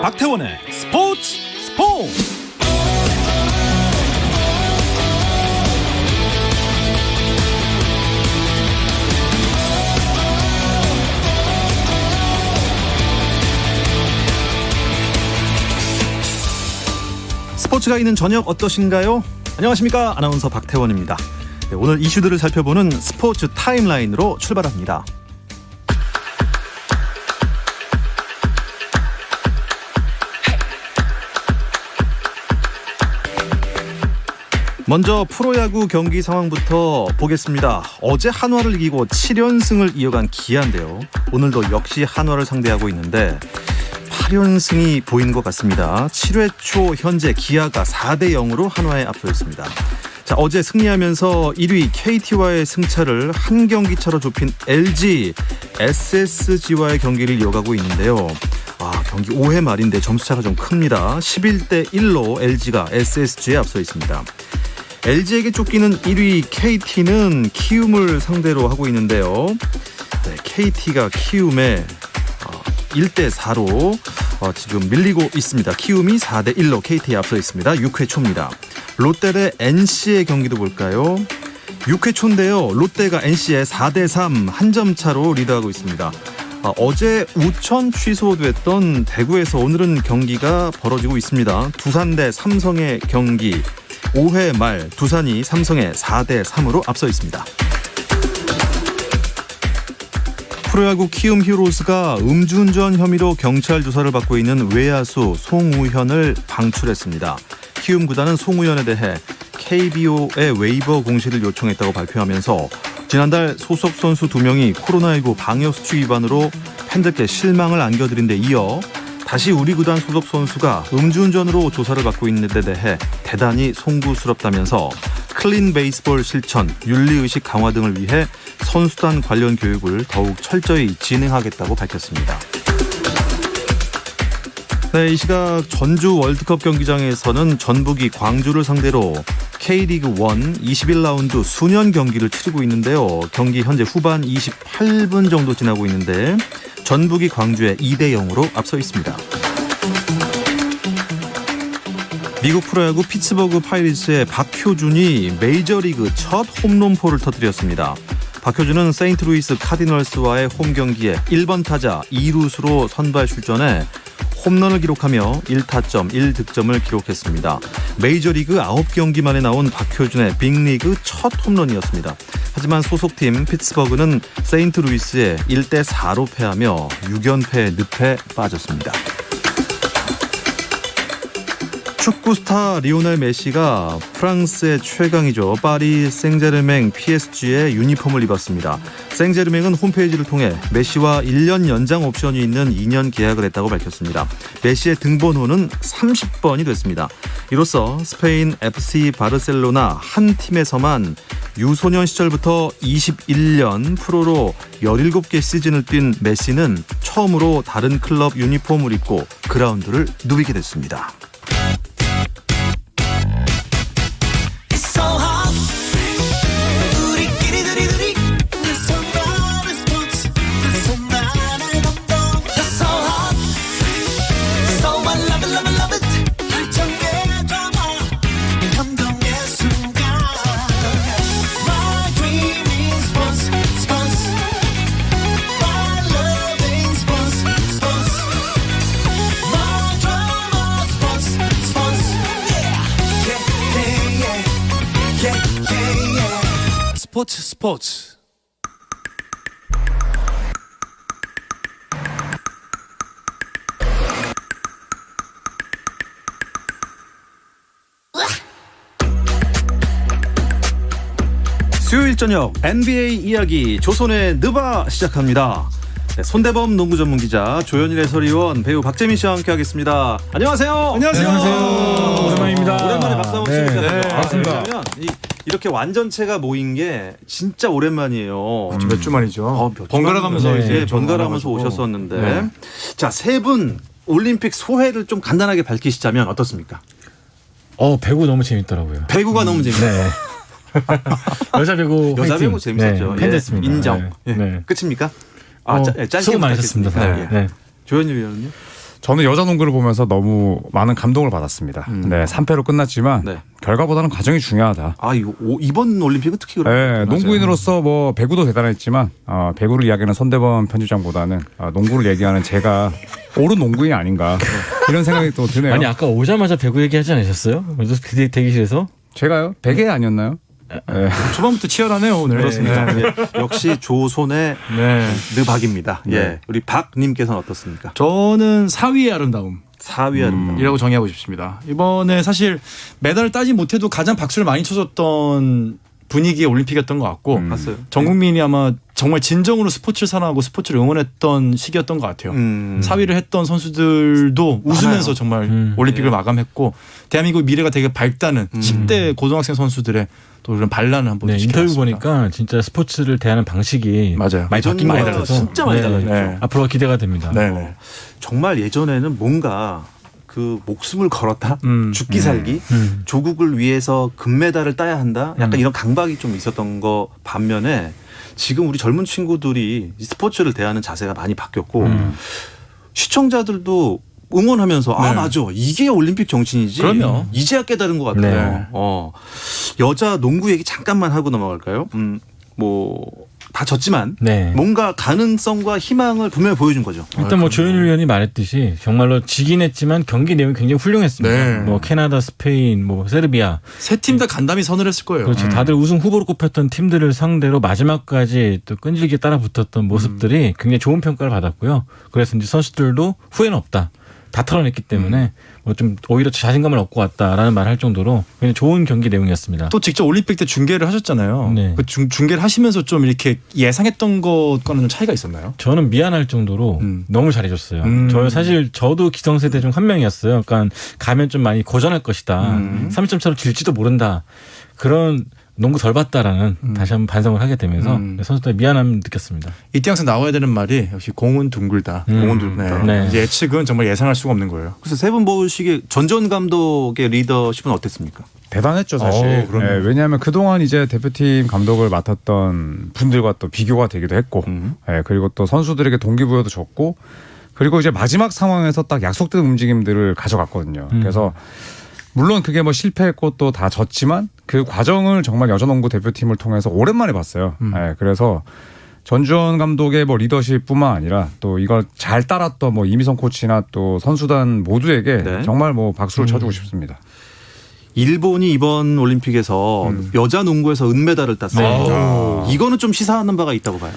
박태원의 스포츠. 스포츠가 있는 저녁 어떠신가요? 안녕하십니까, 아나운서 박태원입니다. 네, 오늘 이슈들을 살펴보는 스포츠 타임라인으로 출발합니다. 먼저 프로야구 경기 상황부터 보겠습니다. 어제 한화를 이기고 7연승을 이어간 기아인데요. 오늘도 역시 한화를 상대하고 있는데 8연승이 보이는 것 같습니다. 7회 초 현재 기아가 4대0으로 한화에 앞서 있습니다. 자, 어제 승리하면서 1위 KT와의 승차를 한 경기 차로 좁힌 LG, SSG와의 경기를 이어가고 있는데요. 경기 5회 말인데 점수차가 좀 큽니다. 11대1로 LG가 SSG에 앞서 있습니다. LG에게 쫓기는 1위 KT는 키움을 상대로 하고 있는데요. 네, KT가 키움에 1대4로 지금 밀리고 있습니다. 키움이 4대1로 KT에 앞서 있습니다. 6회 초입니다. 롯데 대 NC의 경기도 볼까요? 6회 초인데요. 롯데가 NC에 4대3 한 점 차로 리드하고 있습니다. 어제 우천 취소됐던 대구에서 오늘은 경기가 벌어지고 있습니다. 두산 대 삼성의 경기 5회 말 두산이 삼성에 4대3으로 앞서 있습니다. 프로야구 키움 히어로즈가 음주운전 혐의로 경찰 조사를 받고 있는 외야수 송우현을 방출했습니다. 키움 구단은 송우현에 대해 KBO의 웨이버 공시를 요청했다고 발표하면서 지난달 소속 선수 2명이 코로나19 방역수칙 위반으로 팬들께 실망을 안겨드린 데 이어 다시 우리 구단 소속 선수가 음주운전으로 조사를 받고 있는 데 대해 대단히 송구스럽다면서 클린 베이스볼 실천, 윤리의식 강화 등을 위해 선수단 관련 교육을 더욱 철저히 진행하겠다고 밝혔습니다. 네, 이 시각 전주 월드컵 경기장에서는 전북이 광주를 상대로 K리그 1 21라운드 수년 경기를 치르고 있는데요. 경기 현재 후반 28분 정도 지나고 있는데 전북이 광주에 2대0으로 앞서 있습니다. 미국 프로야구 피츠버그 파이리츠의 박효준이 메이저리그 첫 홈런포를 터뜨렸습니다. 박효준은 세인트루이스 카디널스와의 홈경기에 1번 타자 2루수로 선발 출전해 홈런을 기록하며 1타점 1득점을 기록했습니다. 메이저리그 9경기 만에 나온 박효준의 빅리그 첫 홈런이었습니다. 하지만 소속팀 피츠버그는 세인트루이스에 1대4로 패하며 6연패 늪에 빠졌습니다. 축구 스타 리오넬 메시가 프랑스의 최강이죠. 파리 생제르맹 PSG의 유니폼을 입었습니다. 생제르맹은 홈페이지를 통해 메시와 1년 연장 옵션이 있는 2년 계약을 했다고 밝혔습니다. 메시의 등번호는 30번이 됐습니다. 이로써 스페인 FC 바르셀로나 한 팀에서만 유소년 시절부터 21년 프로로 17개 시즌을 뛴 메시는 처음으로 다른 클럽 유니폼을 입고 그라운드를 누비게 됐습니다. 스포츠. 수요일 저녁 NBA 이야기 조선의 느바 시작합니다. 네, 손대범 농구 전문 기자, 조현일 해설위원, 배우 박재민 씨와 함께하겠습니다. 안녕하세요. 안녕하세요. 오랜만입니다. 오랜만에 박수 한번 치시죠. 네, 반갑습니다. 이렇게 완전체가 모인 게 진짜 오랜만이에요. 몇 주 만이죠. 번갈아 가면서 네, 이제 번갈아 가면서 오셨었는데, 네. 자, 세 분 올림픽 소회를 좀 간단하게 밝히시자면 어떻습니까? 배구 너무 재밌더라고요. 배구가 너무 재밌어요. 네. 여자 배구 재밌었죠. 네, 팬됐습니다. 인정. 네. 네. 끝입니까? 짧게 수고 많으셨습니다. 부탁드리겠습니다. 네. 조현일 위원은요? 저는 여자 농구를 보면서 너무 많은 감동을 받았습니다. 네, 3패로 끝났지만 네. 결과보다는 과정이 중요하다. 아, 이번 올림픽은 특히 그래요. 네, 농구인으로서 뭐 배구도 대단했지만 배구를 이야기하는 손대범 편집장보다는 농구를 얘기하는 제가 옳은 농구인이 아닌가 이런 생각이 또 드네요. 아니 아까 오자마자 배구 얘기하지 않으셨어요? 그래서 대기실에서 제가요? 베개 아니었나요? 네. 초반부터 치열하네요 오늘. 그렇습니다. 네. 예, 역시 조선의 네. 느박입니다. 예, 우리 박님께서는 어떻습니까? 저는 4위의 아름다움. 4위 아름다움. 이라고 정의하고 싶습니다. 이번에 사실 메달을 따지 못해도 가장 박수를 많이 쳐줬던 분위기의 올림픽이었던 것 같고 봤어요. 전 국민이 아마 정말 진정으로 스포츠를 사랑하고 스포츠를 응원했던 시기였던 것 같아요. 4위를 했던 선수들도 웃으면서 정말 올림픽을 마감했고 대한민국 미래가 되게 밝다는 10대 고등학생 선수들의 또 이런 반란을 한번 네, 지켜봤습니다. 인터뷰 보니까 진짜 스포츠를 대하는 방식이 맞아요. 많이 바뀐 것 예전과 같아서 진짜 많이 네, 달라졌죠. 네. 앞으로가 기대가 됩니다. 네. 정말 예전에는 뭔가 그 목숨을 걸었다 죽기 살기 조국을 위해서 금메달을 따야 한다 약간 이런 강박이 좀 있었던 거 반면에 지금 우리 젊은 친구들이 스포츠를 대하는 자세가 많이 바뀌었고 시청자들도 응원하면서 아 네. 맞아 이게 올림픽 정신이지 그럼요. 이제야 깨달은 것 같아요. 네. 여자 농구 얘기 잠깐만 하고 넘어갈까요? 뭐 다 졌지만 네. 뭔가 가능성과 희망을 분명히 보여준 거죠. 일단 뭐 조현일 위원이 말했듯이 정말로 지긴 했지만 경기 내용이 굉장히 훌륭했습니다. 네. 뭐 캐나다, 스페인, 뭐 세르비아, 세 팀 다 간담이 선을 했을 거예요. 그렇죠. 다들 우승 후보로 꼽혔던 팀들을 상대로 마지막까지 또 끈질기게 따라붙었던 모습들이 굉장히 좋은 평가를 받았고요. 그래서 이제 선수들도 후회는 없다. 다 털어냈기 때문에 뭐 좀 오히려 자신감을 얻고 왔다라는 말을 할 정도로 굉장히 좋은 경기 내용이었습니다. 또 직접 올림픽 때 중계를 하셨잖아요. 네. 그 중계를 하시면서 좀 이렇게 예상했던 것과는 좀 차이가 있었나요? 저는 미안할 정도로 너무 잘해줬어요. 저도 기성세대 중 한 명이었어요. 그러니까 가면 좀 많이 고전할 것이다. 3점 차로 질지도 모른다. 그런 농구 덜 봤다라는 다시 한번 반성을 하게 되면서 선수들 미안함을 느꼈습니다. 이때 항상 나와야 되는 말이 역시 공은 둥글다. 공은 둥글다. 네. 이제 예측은 정말 예상할 수가 없는 거예요. 그래서 세 분 보시기에 전전 감독의 리더십은 어땠습니까? 대단했죠 사실. 그럼요. 왜냐하면 그동안 이제 대표팀 감독을 맡았던 분들과 또 비교가 되기도 했고, 그리고 또 선수들에게 동기부여도 줬고, 그리고 이제 마지막 상황에서 딱 약속된 움직임들을 가져갔거든요. 그래서 물론 그게 뭐 실패했고 또 다 졌지만 그 과정을 정말 여자농구 대표팀을 통해서 오랜만에 봤어요. 그래서 전주현 감독의 뭐 리더십뿐만 아니라 또 이걸 잘 따랐던 뭐 이미성 코치나 또 선수단 모두에게 네. 정말 뭐 박수를 쳐주고 싶습니다. 일본이 이번 올림픽에서 여자 농구에서 은메달을 땄어요. 이거는 좀 시사하는 바가 있다고 봐요.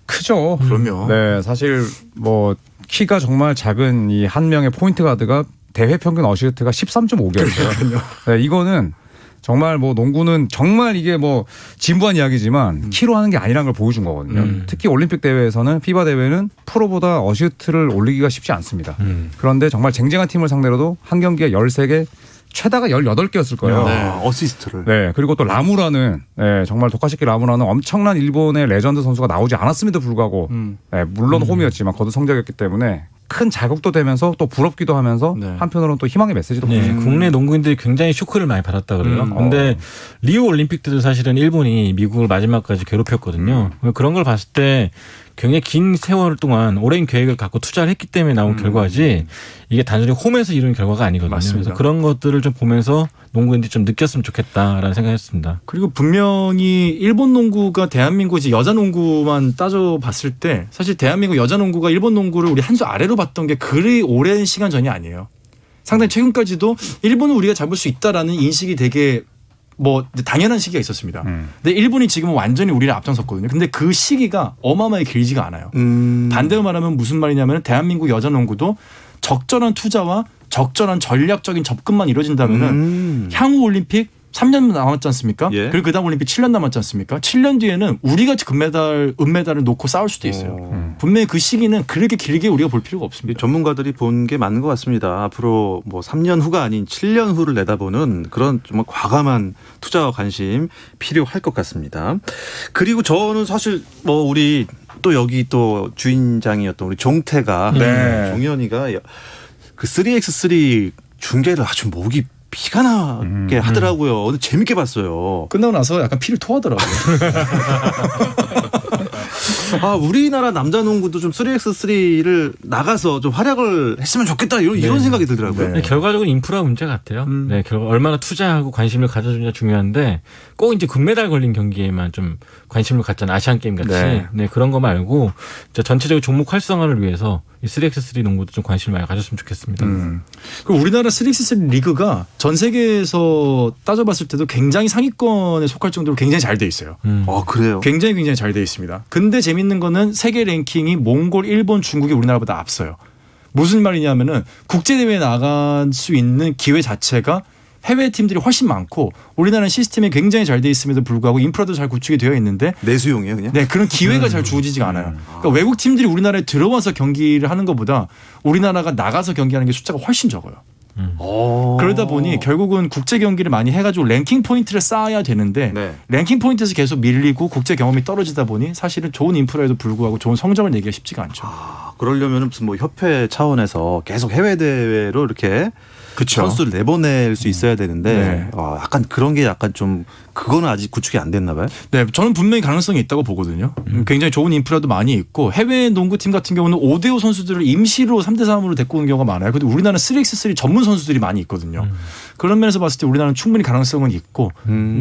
크죠. 그럼요. 네, 사실 뭐 키가 정말 작은 이 한 명의 포인트 가드가 대회 평균 어시스트가 13.5개였어요. 네, 이거는 정말 뭐 농구는 정말 이게 뭐 진부한 이야기지만 키로 하는 게 아니라는 걸 보여준 거거든요. 특히 올림픽 대회에서는 피바 대회는 프로보다 어시스트를 올리기가 쉽지 않습니다. 그런데 정말 쟁쟁한 팀을 상대로도 한 경기에 13개 최다가 18개였을 거예요. 어시스트를. 네, 그리고 또 라무라는 정말 도카시키 라무라는 엄청난 일본의 레전드 선수가 나오지 않았음에도 불구하고 물론 홈이었지만 거두 성적이었기 때문에 큰 자극도 되면서 또 부럽기도 하면서 네. 한편으로는 또 희망의 메시지도 네, 보내죠. 국내 농구인들이 굉장히 쇼크를 많이 받았다 그래요. 근데 리우 올림픽 때도 사실은 일본이 미국을 마지막까지 괴롭혔거든요. 그런 걸 봤을 때 굉장히 긴 세월 동안 오랜 계획을 갖고 투자를 했기 때문에 나온 결과지 이게 단순히 홈에서 이룬 결과가 아니거든요. 맞습니다. 그래서 그런 것들을 좀 보면서 농구인들이 좀 느꼈으면 좋겠다라는 생각했습니다. 그리고 분명히 일본 농구가 대한민국 이제 여자 농구만 따져봤을 때 사실 대한민국 여자 농구가 일본 농구를 우리 한 수 아래로 봤던 게 그리 오랜 시간 전이 아니에요. 상당히 최근까지도 일본은 우리가 잡을 수 있다라는 인식이 되게 뭐 당연한 시기가 있었습니다. 근데 일본이 지금은 완전히 우리를 앞장섰거든요. 근데 그 시기가 어마어마하게 길지가 않아요. 반대로 말하면 무슨 말이냐면 대한민국 여자 농구도 적절한 투자와 적절한 전략적인 접근만 이루어진다면은 향후 올림픽 3년 남았지 않습니까? 예. 그리고 그다음 올림픽 7년 남았지 않습니까? 7년 뒤에는 우리가 은메달을 놓고 싸울 수도 있어요. 분명히 그 시기는 그렇게 길게 우리가 볼 필요가 없습니다. 전문가들이 본 게 맞는 것 같습니다. 앞으로 뭐 3년 후가 아닌 7년 후를 내다보는 그런 정말 과감한 투자와 관심 필요할 것 같습니다. 그리고 저는 사실 뭐 우리 또 여기 또 주인장이었던 우리 종태가 종현이가 그 3x3 중계를 아주 목이 피가 나게 하더라고요. 근데 재밌게 봤어요. 끝나고 나서 약간 피를 토하더라고요. 우리나라 남자 농구도 좀 3x3를 나가서 좀 활약을 했으면 좋겠다 이런 생각이 들더라고요. 네. 결과적으로 인프라 문제 같아요. 네, 얼마나 투자하고 관심을 가져주냐 중요한데 꼭 이제 금메달 걸린 경기에만 좀 관심을 갖잖아요. 아시안 게임 같이. 네, 그런 거 말고 전체적으로 종목 활성화를 위해서 이 3x3 농구도 좀 관심을 많이 가졌으면 좋겠습니다. 그 우리나라 3x3 리그가 전 세계에서 따져봤을 때도 굉장히 상위권에 속할 정도로 굉장히 잘 돼 있어요. 그래요? 굉장히 잘 돼 있습니다. 근데 재밌는 거는 세계 랭킹이 몽골, 일본, 중국이 우리나라보다 앞서요. 무슨 말이냐면은 국제대회에 나갈 수 있는 기회 자체가 해외 팀들이 훨씬 많고 우리나라는 시스템이 굉장히 잘 돼 있음에도 불구하고 인프라도 잘 구축이 되어 있는데 내수용이에요 그냥? 네, 그런 기회가 잘 주어지지가 않아요. 그러니까 외국 팀들이 우리나라에 들어와서 경기를 하는 것보다 우리나라가 나가서 경기하는 게 숫자가 훨씬 적어요. 그러다 보니 결국은 국제 경기를 많이 해가지고 랭킹 포인트를 쌓아야 되는데 네. 랭킹 포인트에서 계속 밀리고 국제 경험이 떨어지다 보니 사실은 좋은 인프라에도 불구하고 좋은 성적을 내기가 쉽지가 않죠. 그러려면 무슨 뭐 협회 차원에서 계속 해외 대회로 이렇게 그쵸. 선수를 내보낼 수 있어야 되는데 네. 약간 그런 게 약간 좀 그거는 아직 구축이 안 됐나 봐요. 네, 저는 분명히 가능성이 있다고 보거든요. 굉장히 좋은 인프라도 많이 있고 해외 농구팀 같은 경우는 5대5 선수들을 임시로 3대3으로 데리고 오는 경우가 많아요. 근데 우리나라는 3x3 전문 선수들이 많이 있거든요. 그런 면에서 봤을 때 우리나라는 충분히 가능성은 있고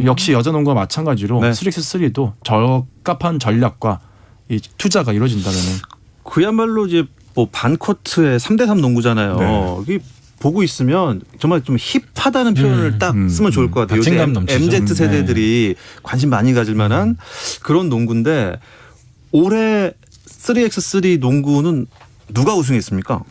역시 여자 농구와 마찬가지로 네. 3x3도 적합한 전략과 이 투자가 이루어진다면은 그야말로 이제 뭐 반코트의 3대3 농구잖아요. 네. 이게 보고 있으면 정말 좀 힙하다는 표현을 딱 쓰면 좋을 것 같아요. 박진감 요즘 넘치죠. MZ 세대들이 관심 많이 가질 만한 그런 농구인데 올해 3x3 농구는 누가 우승했습니까?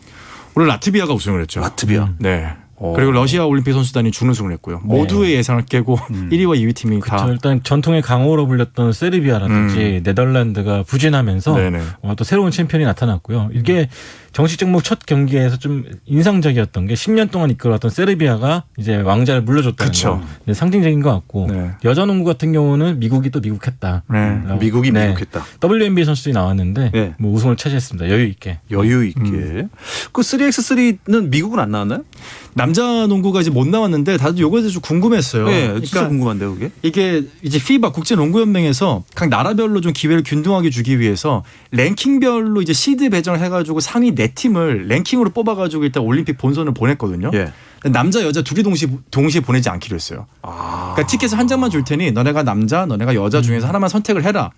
올해 라트비아가 우승을 했죠. 라트비아. 네. 그리고 러시아 올림픽 선수단이 준우승을 했고요. 모두의 예상을 깨고 1위와 2위 팀이 다. 일단 전통의 강호로 불렸던 세르비아라든지 네덜란드가 부진하면서 네네. 또 새로운 챔피언이 나타났고요. 이게 정식 종목 첫 경기에서 좀 인상적이었던 게 10년 동안 이끌어왔던 세르비아가 이제 왕자를 물려줬다는 그쵸. 거. 네, 상징적인 것 같고 네. 여자 농구 같은 경우는 미국이 또 미국했다. 네. 미국이 네. 미국했다. WNBA 선수들이 나왔는데 네. 뭐 우승을 차지했습니다. 여유 있게. 여유 있게. 그 3x3는 미국은 안 나왔나요? 남자 농구가 이제 못 나왔는데 다들 요거에 대해서 좀 궁금했어요. 네, 진짜 그러니까 궁금한데요, 그게? 이게 이제 FIBA 국제농구연맹에서 각 나라별로 좀 기회를 균등하게 주기 위해서 랭킹별로 이제 시드 배정을 해가지고 상위 4팀을 랭킹으로 뽑아가지고 일단 올림픽 본선을 보냈거든요. 예. 남자 여자 둘이 동시에 보내지 않기로 했어요. 그러니까 티켓을 한 장만 줄 테니 너네가 남자 너네가 여자 중에서 하나만 선택을 해라.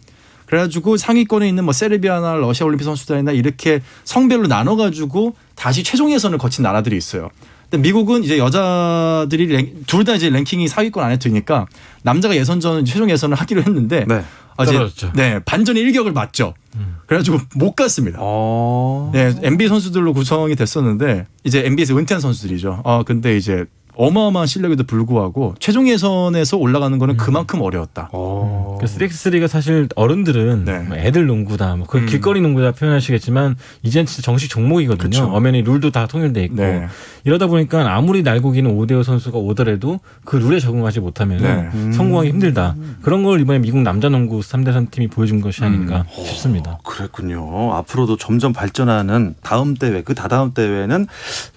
그래가지고 상위권에 있는 뭐 세르비아나 러시아 올림픽 선수단이나 이렇게 성별로 나눠가지고 다시 최종 예선을 거친 나라들이 있어요. 근데 미국은 이제 여자들이 둘 다 이제 랭킹이 상위권 안에 드니까 남자가 예선전 최종 예선을 하기로 했는데 네. 떨어졌죠. 네, 반전의 일격을 맞죠. 그래가지고 못 갔습니다. 어. 네, NBA 선수들로 구성이 됐었는데 이제 NBA에서 은퇴한 선수들이죠. 근데 이제 어마어마한 실력에도 불구하고 최종 예선에서 올라가는 거는 그만큼 어려웠다. 3x3가 사실 어른들은 네. 뭐 애들 농구다, 뭐 그 길거리 농구다 표현하시겠지만 이제는 진짜 정식 종목이거든요. 그쵸. 엄연히 룰도 다 통일돼 있고 네. 이러다 보니까 아무리 날고 기는 5대5 선수가 오더라도 그 룰에 적응하지 못하면 네. 성공하기 힘들다. 그런 걸 이번에 미국 남자 농구 3대3 팀이 보여준 것이 아닌가 싶습니다. 그랬군요. 앞으로도 점점 발전하는 다음 대회, 그 다다음 대회는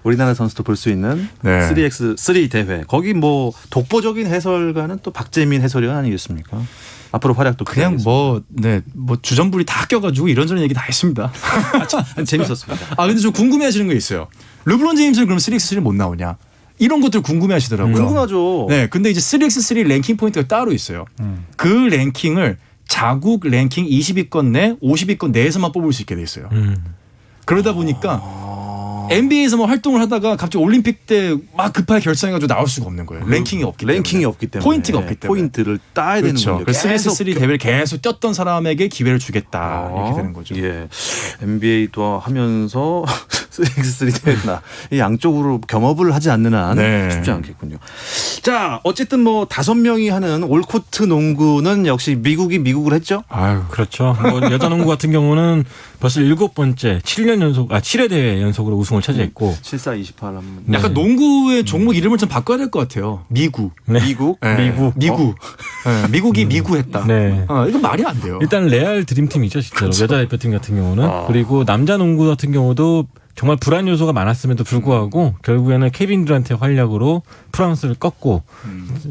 우리나라 선수도 볼 수 있는 네. 3x3 대회. 거기 뭐 독보적인 해설가는 또 박재민 해설위원 아니겠습니까? 앞으로 활약도 그냥 뭐 주전부리 다 껴가지고 이런저런 얘기 다 했습니다. 재밌었습니다. 근데 좀 궁금해하시는 거 있어요. 르브론 제임스는 그럼 3x3를 못 나오냐? 이런 것들 궁금해하시더라고요. 궁금하죠. 네, 근데 이제 3x3 랭킹 포인트가 따로 있어요. 그 랭킹을 자국 랭킹 20위권 내, 50위권 내에서만 뽑을 수 있게 돼 있어요. 그러다 보니까 NBA에서 뭐 활동을 하다가 갑자기 올림픽 때 막 급하게 결정해가지고 나올 수가 없는 거예요. 랭킹이 없기 때문에. 포인트가 없기 때문에. 포인트를 따야 그렇죠. 되는 거죠. 그래서 3x3 대회를 계속 뛰었던 사람에게 기회를 주겠다. 이렇게 되는 거죠. 예. NBA도 하면서 3x3 대회나 이 양쪽으로 겸업을 하지 않는 한 네. 쉽지 않겠군요. 자, 어쨌든 뭐 5명이 하는 올코트 농구는 역시 미국이 미국을 했죠. 아유, 그렇죠. 뭐 여자 농구 같은 경우는 벌써 7번째 7회 대회 연속으로 우승을 차지했고 74-28 한번. 약간 농구의 종목 이름을 좀 바꿔야 될 것 같아요. 미구. 네. 미국? 네. 미구. 네, 미국이 미구했다. 네. 이건 말이 안 돼요. 일단 레알 드림팀이죠, 진짜로. 그렇죠. 여자 대표팀 같은 경우는. 그리고 남자 농구 같은 경우도 정말 불안 요소가 많았음에도 불구하고 결국에는 케빈 듀란트의 활약으로 프랑스를 꺾고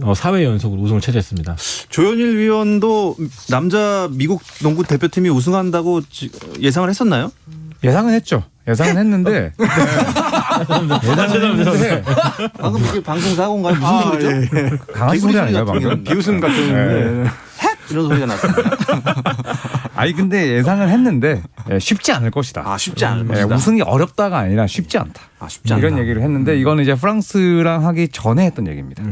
4회 연속으로 우승을 차지했습니다. 조현일 위원도 남자 미국 농구 대표팀이 우승한다고 예상을 했었나요? 예상은 했죠. 예상은 했는데 방금 이게 방송 사고인가요? 무슨 소리죠? 강아지 소리 아닌가요 방금? 비웃음 같은. 네. 이런 소리가 났습니다. 아니 근데 예상을 했는데 쉽지 않을 것이다. 아, 쉽지 않을 것이다. 우승이 어렵다가 아니라 쉽지 않다. 아, 쉽지 않다. 이런 얘기를 했는데 이거는 이제 프랑스랑 하기 전에 했던 얘기입니다.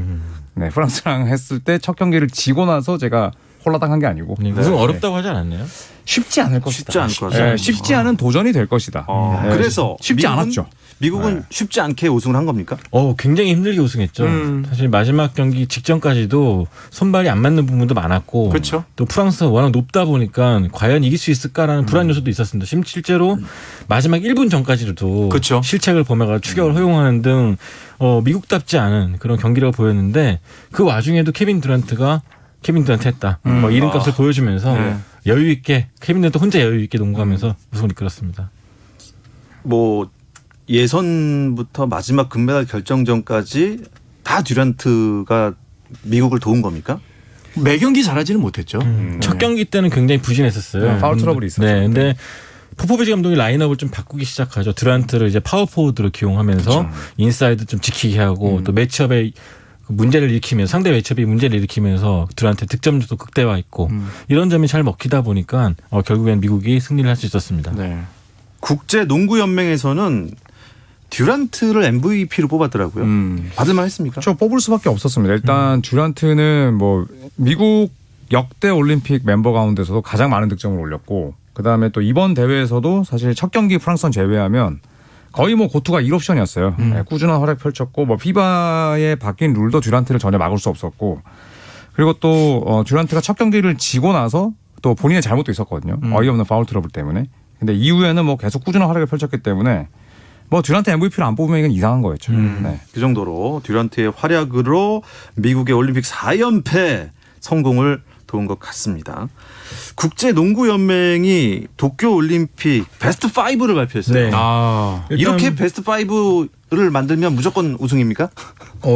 네, 프랑스랑 했을 때 첫 경기를 지고 나서 제가 홀라당한 게 아니고 우승 어렵다고 하지 않았나요? 쉽지 않을 것이다. 쉽지 않을 것이다. 쉽지 않은 도전이 될 것이다. 네, 그래서 쉽지 미국은- 않았죠. 미국은 쉽지 않게 우승을 한 겁니까? 굉장히 힘들게 우승했죠. 사실 마지막 경기 직전까지도 손발이 안 맞는 부분도 많았고 그렇죠. 또 프랑스가 워낙 높다 보니까 과연 이길 수 있을까라는 불안 요소도 있었습니다. 실제로 마지막 1분 전까지도 그렇죠. 실책을 범해가 추격을 허용하는 등 미국답지 않은 그런 경기력을 보였는데 그 와중에도 케빈 듀란트가 했다. 이름값을 보여주면서 네. 여유 있게 케빈 듀란트 혼자 여유 있게 농구하면서 우승을 이끌었습니다. 뭐 예선부터 마지막 금메달 결정전까지 다 듀란트가 미국을 도운 겁니까? 매 경기 잘하지는 못했죠. 첫 경기 때는 굉장히 부진했었어요. 네, 파울 트러블이 있었죠. 네, 근데 포포비치 감독이 라인업을 좀 바꾸기 시작하죠. 듀란트를 이제 파워포워드로 기용하면서 인사이드 좀 지키게 하고 또 매치업에 문제를 일으키면서 상대 매치업이 문제를 일으키면서 듀란트 득점도 극대화했고 이런 점이 잘 먹히다 보니까 결국엔 미국이 승리를 할 수 있었습니다. 네. 국제 농구 연맹에서는 듀란트를 MVP로 뽑았더라고요. 받을만 했습니까? 저 뽑을 수밖에 없었습니다. 일단 듀란트는 뭐 미국 역대 올림픽 멤버 가운데서도 가장 많은 득점을 올렸고 그다음에 또 이번 대회에서도 사실 첫 경기 프랑스전 제외하면 거의 뭐 고투가 1옵션이었어요. 네, 꾸준한 활약 펼쳤고 뭐 피바의 바뀐 룰도 듀란트를 전혀 막을 수 없었고 그리고 또 듀란트가 첫 경기를 지고 나서 또 본인의 잘못도 있었거든요. 어이없는 파울 트러블 때문에. 근데 이후에는 뭐 계속 꾸준한 활약을 펼쳤기 때문에 뭐 듀란트 MVP를 안 뽑으면 이건 이상한 거였죠. 네. 그 정도로 듀란트의 활약으로 미국의 올림픽 4연패 성공을 도운 것 같습니다. 국제 농구 연맹이 도쿄 올림픽 베스트 5를 발표했어요. 네. 이렇게 베스트 5를 만들면 무조건 우승입니까?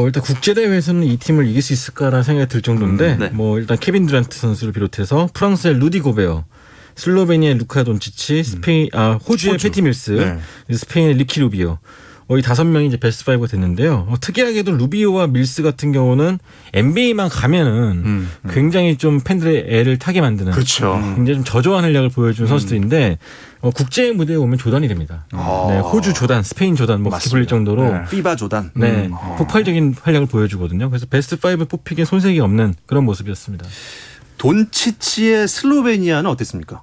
일단 국제 대회에서는 이 팀을 이길 수 있을까라는 생각이 들 정도인데 네. 뭐 일단 케빈 듀란트 선수를 비롯해서 프랑스의 루디 고베어, 슬로베니아의 루카 돈치치, 호주의 패티 밀스, 네. 스페인의 리키 루비오. 이 5명이 이제 베스트 5가 됐는데요. 특이하게도 루비오와 밀스 같은 경우는 NBA만 가면은 굉장히 좀 팬들의 애를 타게 만드는 그렇죠. 굉장히 좀 저조한 활약을 보여준 선수들인데 국제 무대에 오면 조단이 됩니다. 네, 호주 조단, 스페인 조단 뭐 그렇게 불릴 정도로 네. 피바 조단. 네, 폭발적인 활약을 보여주거든요. 그래서 베스트 5 뽑히기에 손색이 없는 그런 모습이었습니다. 돈치치의 슬로베니아는 어땠습니까?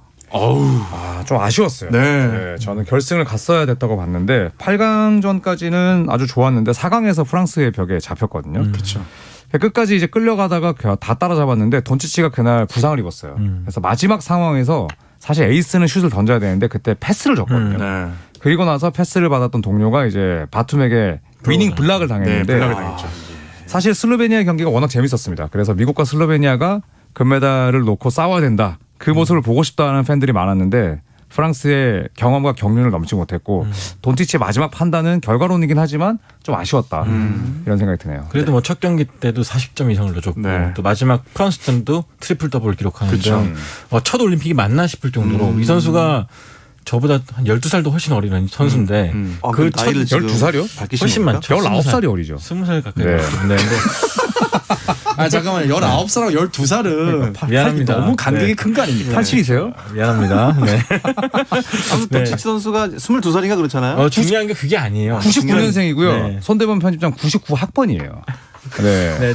좀 아쉬웠어요. 네. 저는 결승을 갔어야 됐다고 봤는데 8강전까지는 아주 좋았는데 4강에서 프랑스의 벽에 잡혔거든요. 그렇죠. 끝까지 이제 끌려가다가 다 따라잡았는데 돈치치가 그날 부상을 입었어요. 그래서 마지막 상황에서 사실 에이스는 슛을 던져야 되는데 그때 패스를 줬거든요. 네. 그리고 나서 패스를 받았던 동료가 이제 바툼에게 위닝 블락을 당했는데 블락을 당했죠. 사실 슬로베니아 경기가 워낙 재밌었습니다. 그래서 미국과 슬로베니아가 금메달을 놓고 싸워야 된다. 그 모습을 보고 싶다는 팬들이 많았는데 프랑스의 경험과 경륜을 넘지 못했고 돈치치의 마지막 판단은 결과론이긴 하지만 좀 아쉬웠다. 이런 생각이 드네요. 그래도 뭐 첫 경기 때도 40점 이상을 넣어줬고 네. 또 마지막 프랑스전도 트리플 더블을 기록하는 그쵸. 등 첫 올림픽이 맞나 싶을 정도로 이 선수가 저보다 한 12살도 훨씬 어린 선수인데 아, 그 나이를 지금 12살이요? 밝히십니까? 훨씬 많죠. 19살이 어리죠. 20살 가까이 네. 됐는데 잠깐만요. 19살하고 12살은 미안합니다. 너무 간격이 네. 큰 거 아닙니까? 87이세요? 미안합니다. 네. 아무튼 돈치치 선수가 22살인가 그렇잖아요. 중요한 게 그게 아니에요. 99년생이고요. 네. 손대범 편집장 99학번이에요. 네. 네,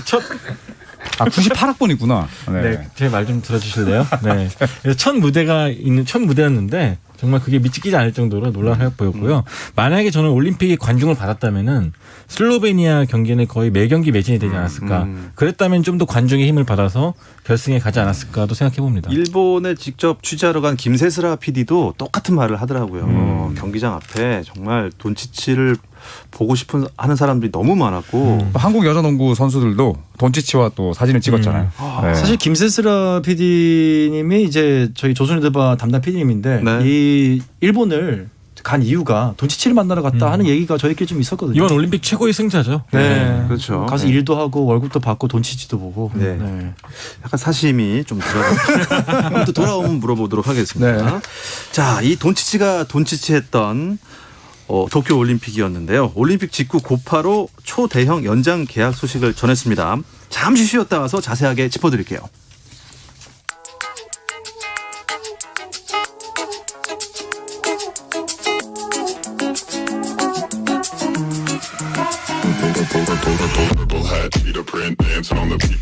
98학번이구나. 네. 네, 제 말 좀 들어주실래요? 네. 그래서 첫 무대였는데 정말 그게 미치지 않을 정도로 놀라운 활약 보였고요. 만약에 저는 올림픽에 관중을 받았다면은 슬로베니아 경기는 거의 매 경기 매진이 되지 않았을까. 그랬다면 좀 더 관중의 힘을 받아서 결승에 가지 않았을까도 생각해 봅니다. 일본에 직접 취재하러 간 김세슬아 PD도 똑같은 말을 하더라고요. 경기장 앞에 정말 돈치치를 보고 싶은 하는 사람들이 너무 많았고 한국 여자 농구 선수들도 돈치치와 또 사진을 찍었잖아요. 네. 사실 김세스라 PD님이 이제 저희 조선일보바 담당 PD님인데 네. 이 일본을 간 이유가 돈치치를 만나러 갔다 하는 얘기가 저희끼리 좀 있었거든요. 이번 올림픽 최고의 승자죠. 네. 그렇죠. 가서 네. 일도 하고 월급도 받고 돈치치도 보고. 네. 약간 사심이 좀 들어가. 또 돌아오면 물어보도록 하겠습니다. 자, 이 돈치치가 돈치치했던 도쿄 올림픽이었는데요. 올림픽 직후 고파로 초대형 연장 계약 소식을 전했습니다. 잠시 쉬었다 와서 자세하게 짚어드릴게요.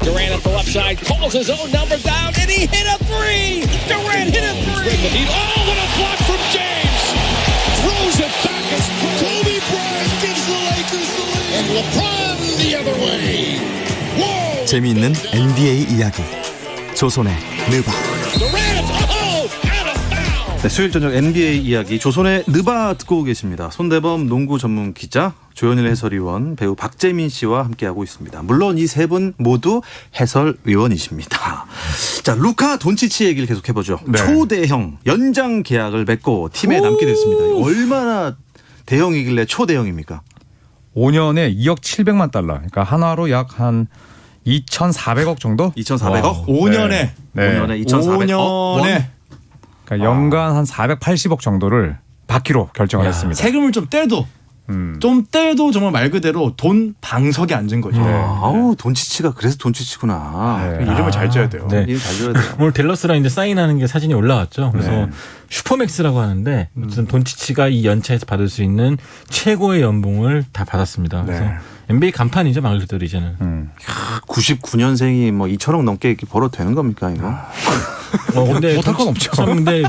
Durant at the left side calls his own number down, and he hit a three. Durant hit a three. Oh, what a block from James! Throws it back as Kobe Bryant gives the Lakers the lead, and LeBron the other way. Whoa! 재미있는 NBA 이야기 조선의 느바. Durant, oh, out of foul. 네, 수요일 저녁 NBA 이야기 조선의 느바 듣고 계십니다. 손대범 농구 전문 기자, 조현일 해설위원, 배우 박재민 씨와 함께하고 있습니다. 물론 이 세 분 모두 해설위원이십니다. 자, 루카 돈치치 얘기를 계속 해보죠. 네. 초대형 연장 계약을 맺고 팀에 남게 됐습니다. 얼마나 대형이길래 초대형입니까? 5년에 2억 700만 달러. 그러니까 한화로 약 한 2,400억 정도? 2,400억? 5년에 네. 5년에 2,400억? 5년에 그러니까 연간 한 480억 정도를 받기로 결정을 했습니다. 세금을 좀 떼도 정말 말 그대로 돈 방석에 앉은 거죠. 아우, 돈치치가 그래서 돈치치구나. 네. 이름을 잘 지어야 돼요. 네. 이름 잘 지어야 돼요. 오늘 델러스랑 이제 사인하는 게 사진이 올라왔죠. 그래서 슈퍼맥스라고 하는데 무슨 돈치치가 이 연차에서 받을 수 있는 최고의 연봉을 다 받았습니다. 그래서 NBA 간판이죠, 말 그대로 이제는. 99년생이 뭐 2천억 넘게 이렇게 벌어도 되는 겁니까, 이거? 근데 못할 건 없죠. 참 근데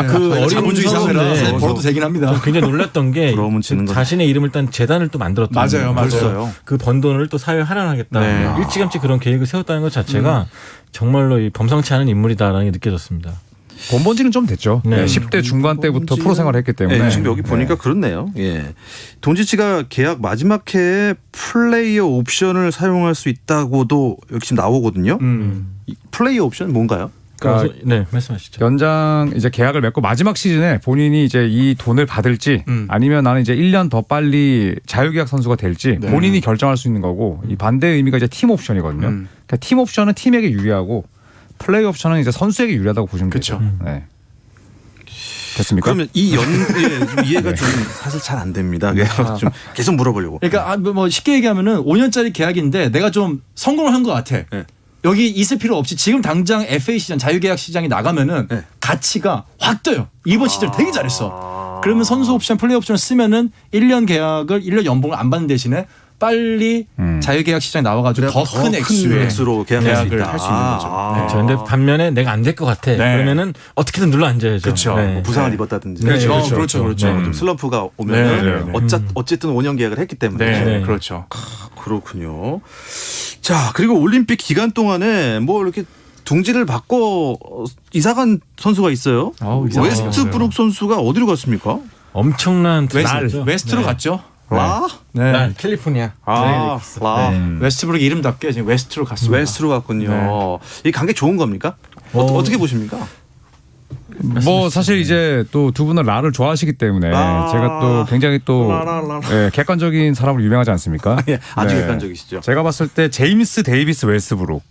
그 어린 자본주의 사회라 선수인데 벌어도 되긴 합니다. 굉장히 놀랐던 게 부러우면 지는 거죠. 자신의 이름을 딴 재단을 또 만들었다는 맞아요. 벌써요. 그 번 돈을 또 사회에 활용하겠다. 네. 일찌감치 그런 계획을 세웠다는 것 자체가 정말로 이 범상치 않은 인물이다라는 게 느껴졌습니다. 본본 지는 좀 됐죠. 네. 10대 중반 때부터 프로 생활을 했기 때문에. 네, 지금 여기 보니까 그렇네요. 예. 돈치치가 계약 마지막 해에 플레이어 옵션을 사용할 수 있다고도 여기 지금 나오거든요. 이 플레이어 옵션 뭔가요? 그러니까 네, 말씀하시죠. 연장 이제 계약을 맺고 마지막 시즌에 본인이 이제 이 돈을 받을지 아니면 나는 이제 1년 더 빨리 자유계약 선수가 될지 본인이 결정할 수 있는 거고 이 반대의 의미가 이제 팀 옵션이거든요. 그러니까 팀 옵션은 팀에게 유리하고 플레이 옵션은 이제 선수에게 유리하다고 보시면 되죠. 네. 됐습니까? 그러면 이 이해가 좀 사실 잘 안 됩니다. 그래서 좀 계속 물어보려고. 그러니까 뭐 쉽게 얘기하면은 5년짜리 계약인데 내가 좀 성공을 한 것 같아. 네. 여기 있을 필요 없이 지금 당장 FA 시장 자유계약 시장이 나가면은 네. 가치가 확 떠요. 이번 시즌 되게 잘했어. 그러면 선수 옵션, 플레이 옵션을 쓰면은 1년 계약을 1년 연봉을 안 받는 대신에 빨리 자유계약 시장에 나와가지고 더 큰 액수로 계약을 할 수 있는 거죠. 네, 그런데 반면에 내가 안 될 것 같아. 그러면은 어떻게든 눌러 앉아야죠. 그렇죠. 네. 뭐 부상을 입었다든지. 그렇죠. 좀 슬럼프가 오면 어쨌든 5년 계약을 했기 때문에. 네. 그렇죠. 그렇군요. 자, 그리고 올림픽 기간 동안에 뭐 이렇게 둥지를 받고 이사간 선수가 있어요. 웨스트브룩 선수가 어디로 갔습니까? 엄청난 날 웨스트로 갔죠. 날 캘리포니아. 웨스트브룩 이름답게 지금 웨스트로 갔습니다. 웨스트로 갔군요. 이 관계 좋은 겁니까? 어떻게 보십니까? 뭐 사실 이제 또 두 분은 라를 좋아하시기 때문에 제가 또 굉장히 또 객관적인 사람으로 유명하지 않습니까? 예, 아주 네. 객관적이시죠. 제가 봤을 때 제임스 데이비스 웨스트브룩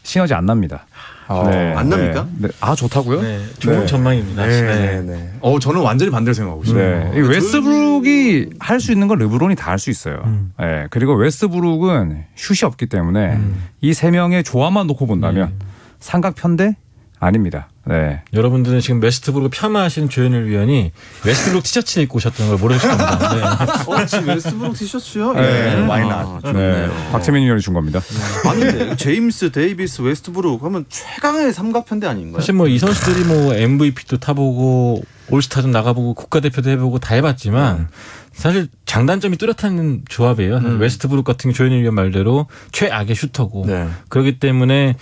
시너지 안 납니다. 안 납니까? 네. 아 좋다고요? 네, 좋은 전망입니다. 네. 저는 완전히 반대로 생각하고 있어요. 네. 이 웨스트브룩이 할 수 있는 건 르브론이 다 할 수 있어요. 네. 그리고 웨스트브룩은 슛이 없기 때문에 이 세 명의 조화만 놓고 본다면 삼각편대 아닙니다. 네. 여러분들은 지금 웨스트브룩을 폄하하시는 조현일 위원이 웨스트브룩 티셔츠를 입고 오셨던 걸 모르실 겁니다. 네. 지금 웨스트브룩 티셔츠요? 네. 와이낫. 네. 박태민 의원이 준 겁니다. 아닌데 제임스 데이비스 웨스트브룩 하면 최강의 삼각편대 아닌가요? 사실 뭐 이 선수들이 뭐 MVP도 타보고 올스타전 나가보고 국가대표도 해보고 다 해봤지만 사실 장단점이 뚜렷한 조합이에요. 사실 웨스트브룩 같은 게 조현일 위원 말대로 최악의 슈터고 그렇기 때문에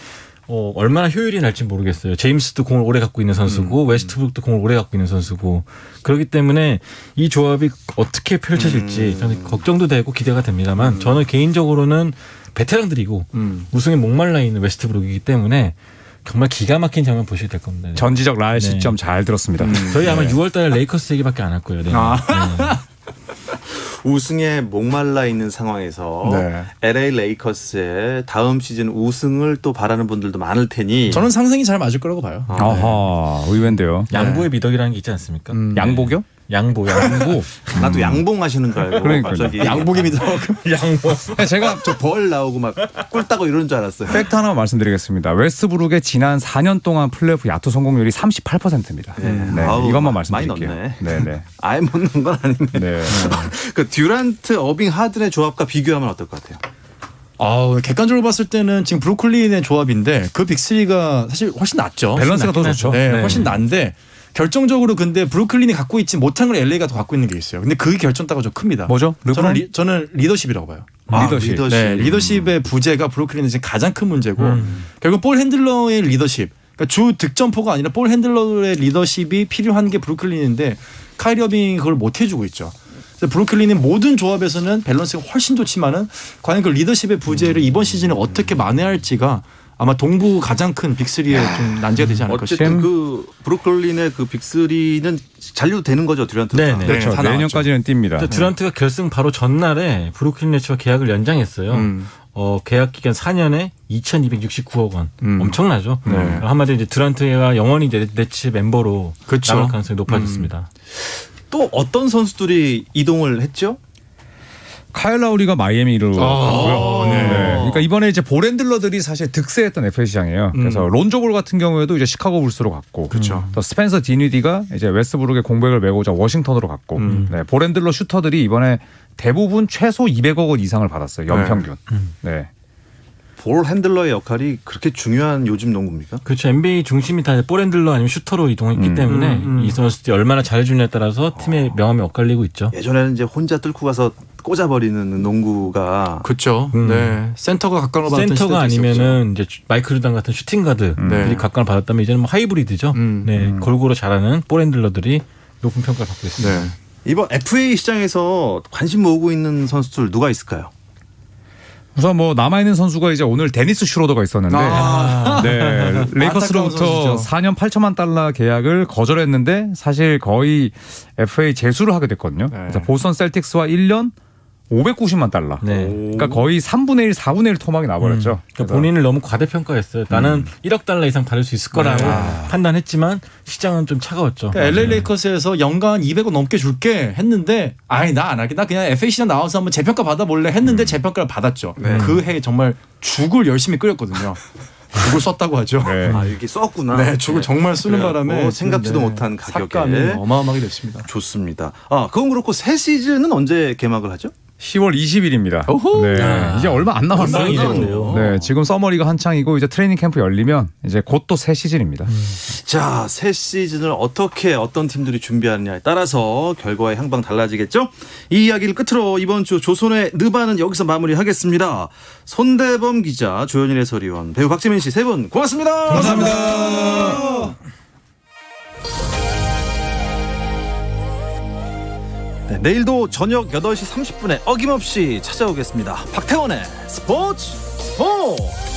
얼마나 효율이 날지 모르겠어요. 제임스도 공을 오래 갖고 있는 선수고 웨스트브룩도 공을 오래 갖고 있는 선수고 그렇기 때문에 이 조합이 어떻게 펼쳐질지 저는 걱정도 되고 기대가 됩니다만 저는 개인적으로는 베테랑들이고 우승에 목말라 있는 웨스트브룩이기 때문에 정말 기가 막힌 장면 보시게 될 겁니다. 전지적 라의 네. 시점 잘 들었습니다. 저희 아마 6월달에 레이커스 얘기밖에 안 할 거예요. 네. 우승에 목말라 있는 상황에서 네. LA 레이커스의 다음 시즌 우승을 또 바라는 분들도 많을 테니 저는 상승이 잘 맞을 거라고 봐요. 아하, 의외인데요. 양보의 미덕이라는 게 있지 않습니까? 양복이요? 양보. 나도 양봉하시는 줄 알고 그러니까요. 갑자기 양복입니다. 양보. 제가 저 벌 나오고 막 꿀 따고 이러는 줄 알았어요. 팩트 하나 말씀드리겠습니다. 웨스트브룩의 지난 4년 동안 플레이오프 야투 성공률이 38%입니다. 네, 아우, 이것만 많이 말씀드릴게요. 넣네. 네. 아예 못 넣은 건 아니네. 네. 그 듀란트, 어빙, 하든의 조합과 비교하면 어떨 것 같아요? 객관적으로 봤을 때는 지금 브루클린의 조합인데 그 빅3가 사실 훨씬 낫죠. 밸런스가 더 좋죠. 네, 네. 훨씬 난데 결정적으로 근데 브루클린이 갖고 있지 못한 걸 LA가 더 갖고 있는 게 있어요. 근데 그게 결정타가 좀 큽니다. 뭐죠? 르브론? 저는 리더십이라고 봐요. 리더십. 네, 리더십의 부재가 브루클린의 지금 가장 큰 문제고 결국 볼 핸들러의 리더십, 그러니까 주 득점포가 아니라 볼 핸들러의 리더십이 필요한 게 브루클린인데 카이리 어빙이 그걸 못 해주고 있죠. 그래서 브루클린의 모든 조합에서는 밸런스가 훨씬 좋지만은 과연 그 리더십의 부재를 이번 시즌에 어떻게 만회할지가 아마 동부 가장 큰 빅3의 좀 난제가 되지 않을까 싶어요. 어쨌든 그 브루클린의 그 빅3는 잔류도 되는 거죠, 듀란트가. 네, 네. 그렇죠. 다 내년까지는 뜁니다. 듀란트가 결승 바로 전날에 브루클린 네츠와 계약을 연장했어요. 계약 기간 4년에 2,269억 원. 엄청나죠. 네. 한마디로 이제 듀란트가 영원히 네츠 멤버로 그렇죠. 남을 가능성이 높아졌습니다. 또 어떤 선수들이 이동을 했죠? 카일 라우리가 마이애미로 갔고요. 네. 그러니까 이번에 이제 볼 핸들러들이 사실 득세했던 FA 시장이에요. 그래서 론조 볼 같은 경우에도 이제 시카고 불스로 갔고, 그렇죠. 또 스펜서 디니디가 이제 웨스트브룩의 공백을 메고자 워싱턴으로 갔고, 네, 볼 핸들러 슈터들이 이번에 대부분 최소 200억 원 이상을 받았어요. 연평균. 네. 볼 핸들러의 역할이 그렇게 중요한 요즘 농구입니까? 그렇죠. NBA 중심이 다 볼 핸들러 아니면 슈터로 이동했기 때문에 이 선수들이 얼마나 잘해주냐에 따라서 팀의 명함이 엇갈리고 있죠. 예전에는 이제 혼자 뚫고 가서 꽂아버리는 농구가 그렇죠. 네, 센터가 각광을 받았던 센터가 시대도 있었죠. 아니면은 이제 마이클 루단 같은 슈팅 가드들이 네. 각광을 받았다면 이제는 뭐 하이브리드죠. 네, 골고루 잘하는 볼 핸들러들이 높은 평가를 받고 있습니다. 네. 이번 FA 시장에서 관심 모으고 있는 선수들 누가 있을까요? 우선 뭐 남아있는 선수가 이제 오늘 데니스 슈로더가 있었는데, 네, 레이커스로부터 안타까운 선수죠. 4년 8천만 달러 계약을 거절했는데 사실 거의 FA 재수를 하게 됐거든요. 그래서 보스턴 셀틱스와 1년 590만 달러. 네. 그러니까 거의 3분의 1, 4분의 1 토막이 나버렸죠. 그러니까 본인을 너무 과대평가했어요. 나는 1억 달러 이상 받을 수 있을 거라고 판단했지만 시장은 좀 차가웠죠. 그러니까 LA 레이커스에서 연간 200억 넘게 줄게 했는데 아니 나 안 할게. 나 그냥 FA 시장 나와서 한번 재평가 받아볼래 했는데 재평가를 받았죠. 그 해 정말 죽을 열심히 끓였거든요. 죽을 썼다고 하죠. 네. 아, 이렇게 썼구나. 네, 죽을 정말 쓰는 그래갖고 바람에 생각지도 네, 못한 가격에 삭감이 어마어마하게 됐습니다. 좋습니다. 그건 그렇고 새 시즌은 언제 개막을 하죠? 10월 20일입니다. 오호. 네, 이제 얼마 안 남았어요. 얼마 안 남았네요. 네, 지금 서머리가 한창이고 이제 트레이닝 캠프 열리면 이제 곧 또 새 시즌입니다. 자, 새 시즌을 어떻게 어떤 팀들이 준비하느냐에 따라서 결과의 향방 달라지겠죠? 이 이야기를 끝으로 이번 주 조선의 느바는 여기서 마무리하겠습니다. 손대범 기자, 조현일 해설위원, 배우 박재민 씨 세 분 고맙습니다. 감사합니다. 네, 내일도 저녁 8시 30분에 어김없이 찾아오겠습니다. 박태원의 스포츠 스포츠.